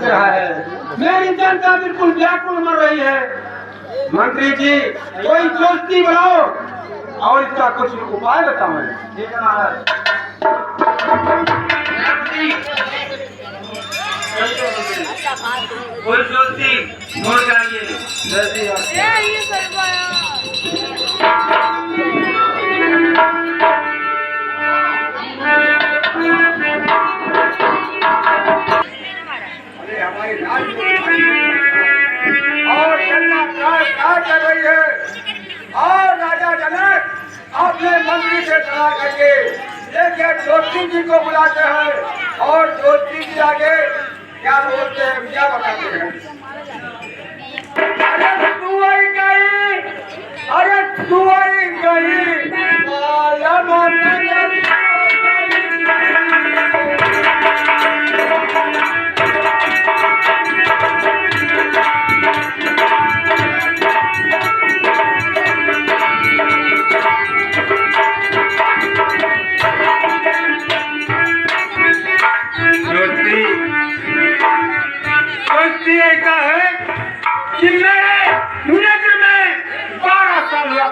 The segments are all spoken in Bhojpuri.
रहा है। मेरी जनता बिल्कुल व्याकुल मर रही है। मंत्री जी कोई दोस्ती बनाओ और इसका कुछ उपाय बताओ। ठीक है महाराज। कोई दोस्ती हो जाइए। और जनता क्या कर रही है और राजा जनक अपने मंत्री से सलाह करके देखिए दोस्ती जी को बुलाते हैं और दोस्ती जी आगे क्या बोलते हैं क्या बताते हैं। अरे तू आई गई, अरे तू आई गई,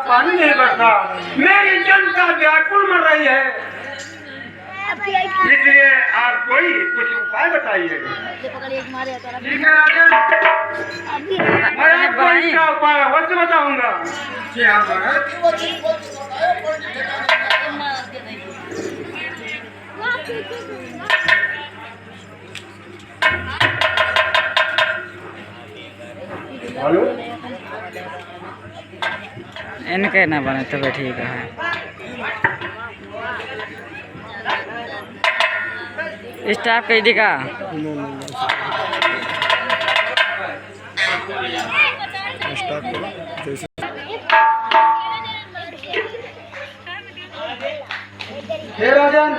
पानी नहीं बरसा। मेरी जनता व्याकुल मर रही है, इसलिए आप कोई कुछ उपाय बताइए। ठीक है राजन, मैं आपको इसका उपाय अवश्य बताऊंगा। हेलो, इनके ना बने तो ठीक है। स्टाफ कह देगा हे राजन,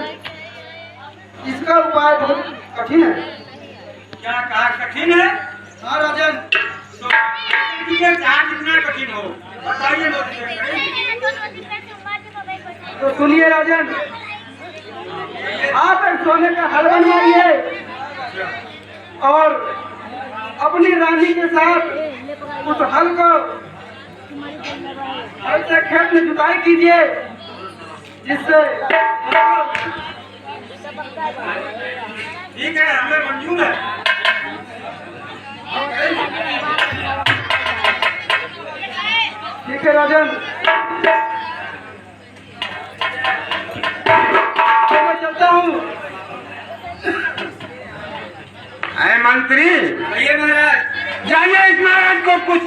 इसका उपाय बहुत कठिन है। क्या कहा कठिन है? हाँ राजन, कितना कठिन हो बताइए। तो सुनिए राजन, आप एक सोने का हल बनवाइए और अपनी रानी के साथ उस हल को ऐसे खेत में जुताई कीजिए जिससे। ठीक है, हमें मंजूर है। ठीक है राजन, तो मैं चलता हूँ। मंत्री महाराज, जाइए इस महाराज को कुछ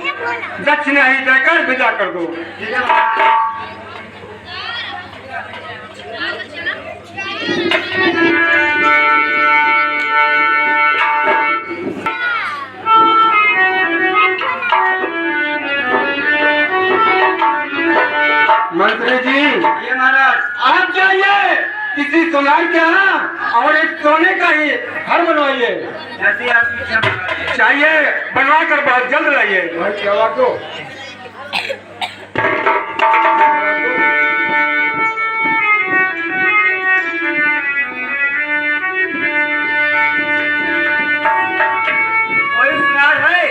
दक्षिणा ही देकर विदा कर दो। मंत्री जी, ये महाराज आप जाइए किसी सोनार के यहाँ और एक सोने का ही घर बनवाइए। जैसे आपकी चाहिए बनवा कर बहुत जल्द लाइए। क्या तो कोई सोनार है?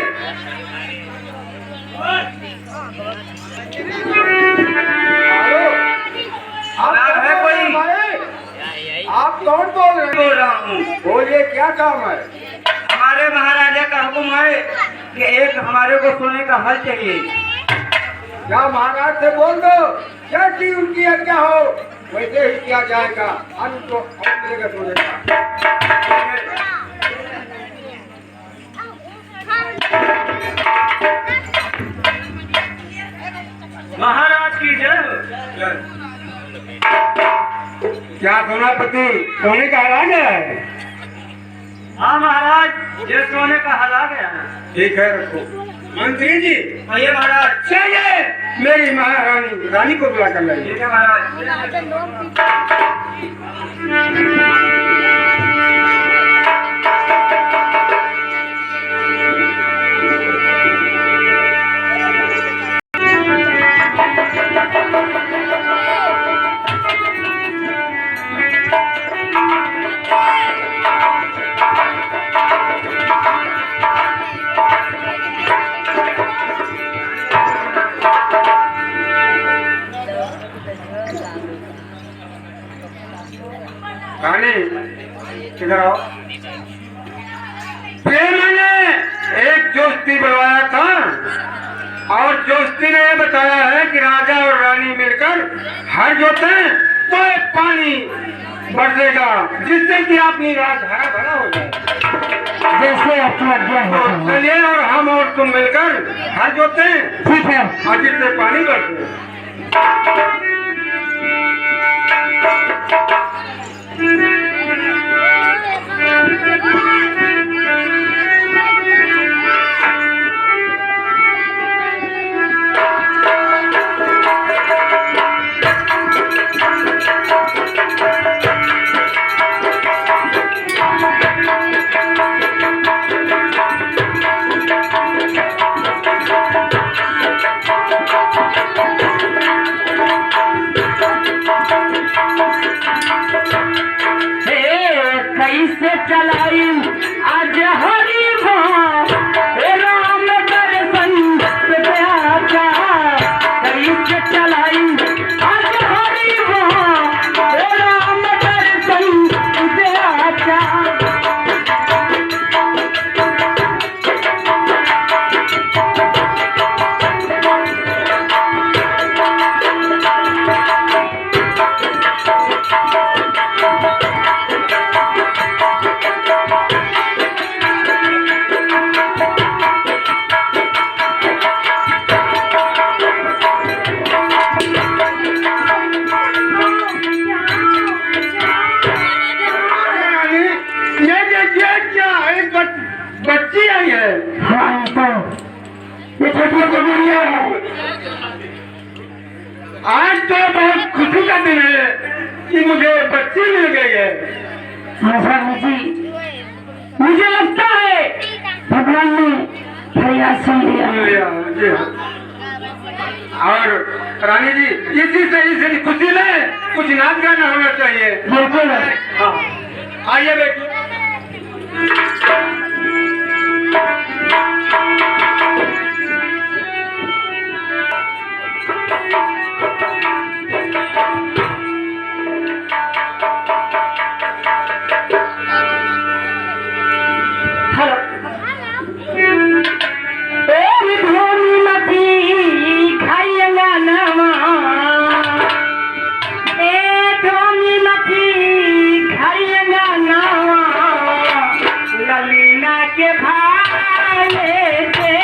आप कौन बोल रहा हूँ? बोलिए क्या काम है? हमारे महाराजा का हुक्म है कि एक हमारे को सोने का हल चाहिए। क्या महाराज से बोल दो, जैसी उनकी आज्ञा हो वैसे ही किया जाएगा। तो मिलेगा सोने का। महाराज की जय। क्या सोनापति सोने का हल आ गया है? हाँ महाराज, ये सोने का हल आ गया है। ठीक है, रखो। मंत्री जी, आइए महाराज। चाहिए मेरी महारानी रानी को बुला कर लाइए। ठीक है महाराज। इधर आओ। फिर मैंने एक जोस्ती बुलवाया था और जोस्ती ने बताया है कि राजा और रानी मिलकर हर जोते तो एक पानी बरसेगा जिससे कि अपनी रात हरा भरा हो जाए। जैसे आपकी आज्ञा है। तो चलिए और हम और तुम मिलकर हर जोते हैं ठीक है। और जिससे पानी बरसे। कैसे चलाई आज हरि राम दर्शन प्याचा। कैसे चलाई आज हरि राम दर्शन प्याचा। बच्ची आई है। हाँ, तो ये छोटी छोटी है। आज तो बहुत खुशी का दिन है कि मुझे बच्ची मिल गई है। महारानी जी, मुझे लगता है भगवान ने फरियाद सुन लिया। जी हाँ। और रानी जी इसी से इस खुशी में कुछ नाच गाना होना चाहिए। बिल्कुल। हाँ आइए बेटी। के भाले से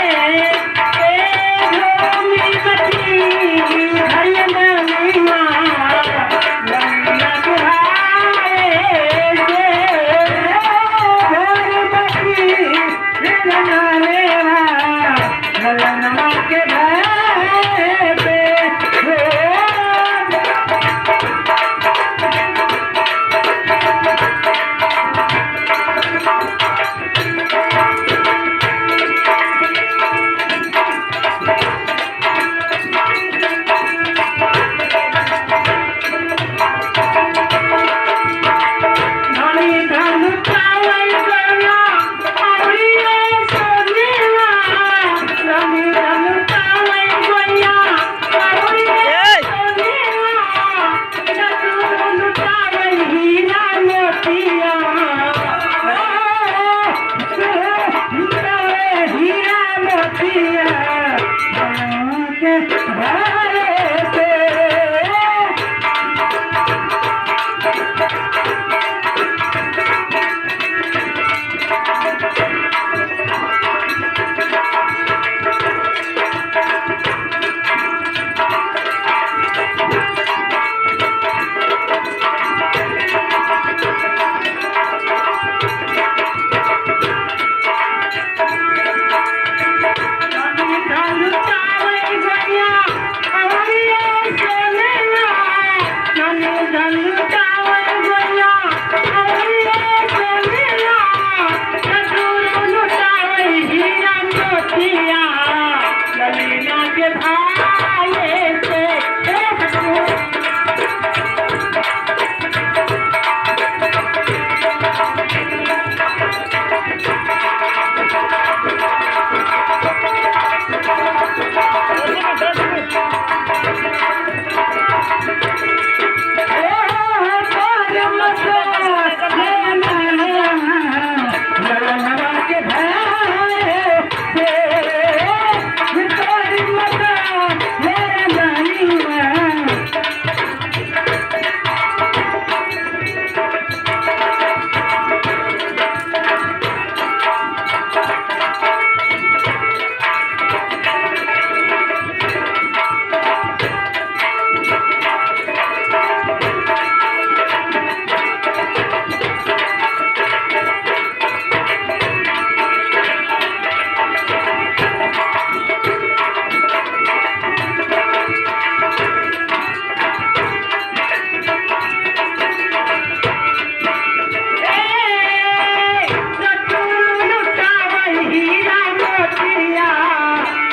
भैया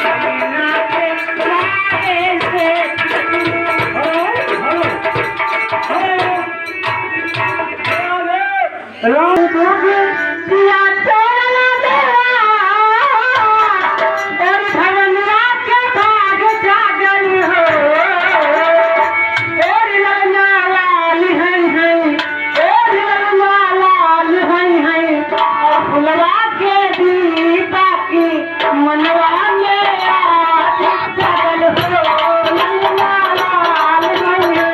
कन्या के प्यारे से राम किया चोला देवा और भवनिया के भाग जागल हो और लाला लाल है और लाला लाल है और फुलवा के दीपा की मनवा में आज जागल हो लाला लाल है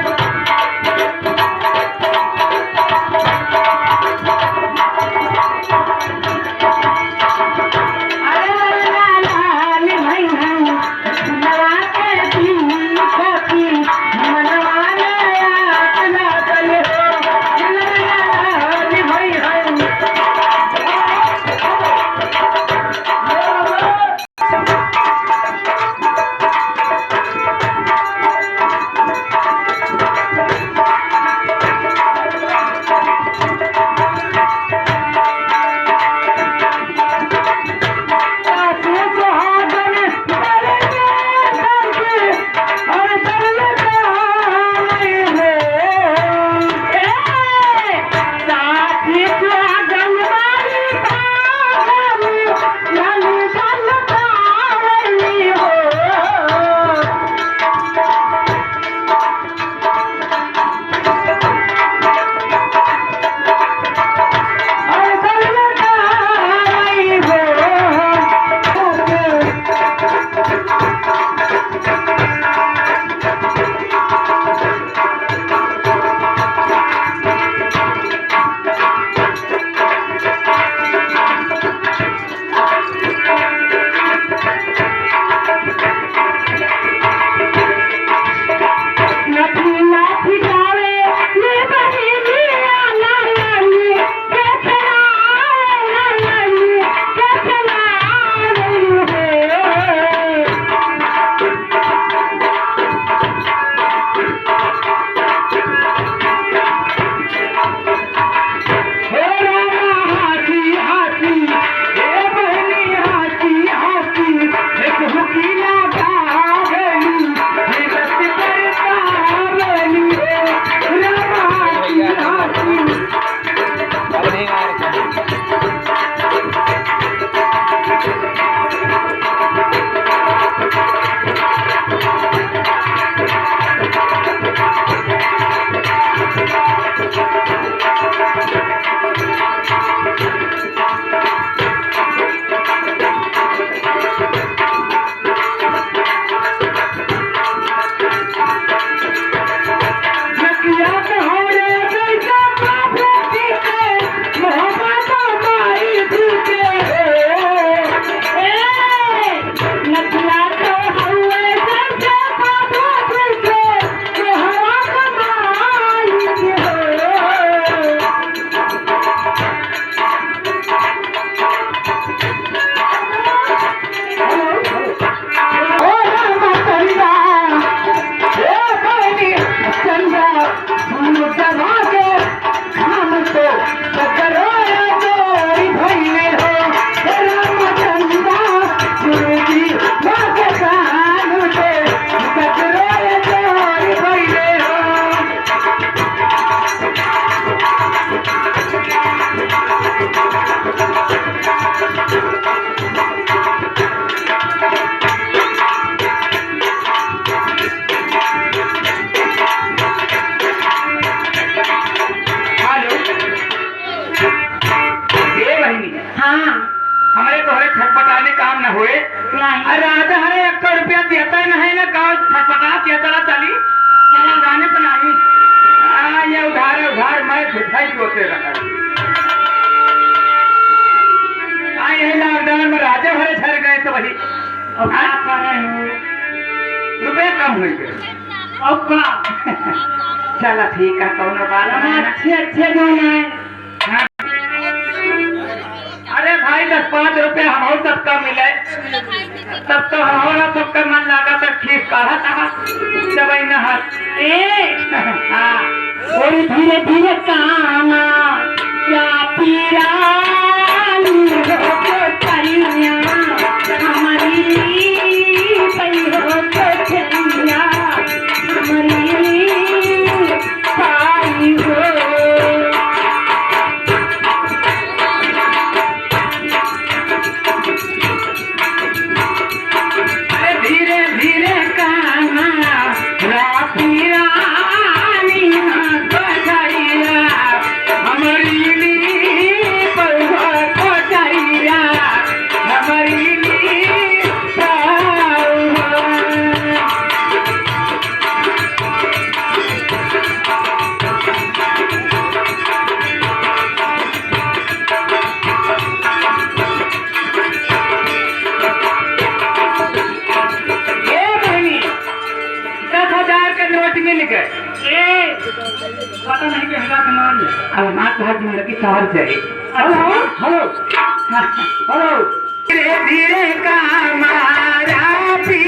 हमारे तो हरे छटपटाने काम न हुए। राजा हरे 1 रुपया देता ही नहीं ना, कहा छटपटा देता चली जाने तो नहीं। ये उधार है, उधार मैं झूठाई होते रहा। यही लॉकडाउन में राजा हरे छर गए तो वही रुपये कम हुई गए। चला ठीक है, कौन बात अच्छे गाना है। अरे भाई 10-5 रुपये हम सबका मिले तब तो हमारा सबका मन लगा तो ठीक कहा था जब थोड़ी धीरे धीरे काना क्या पीरा हमारे मिल गए पता नहीं कि हमारा नाम है। अब माँ कहा कि लड़की शहर से हेलो हेलो हेलो धीरे धीरे का मारा पी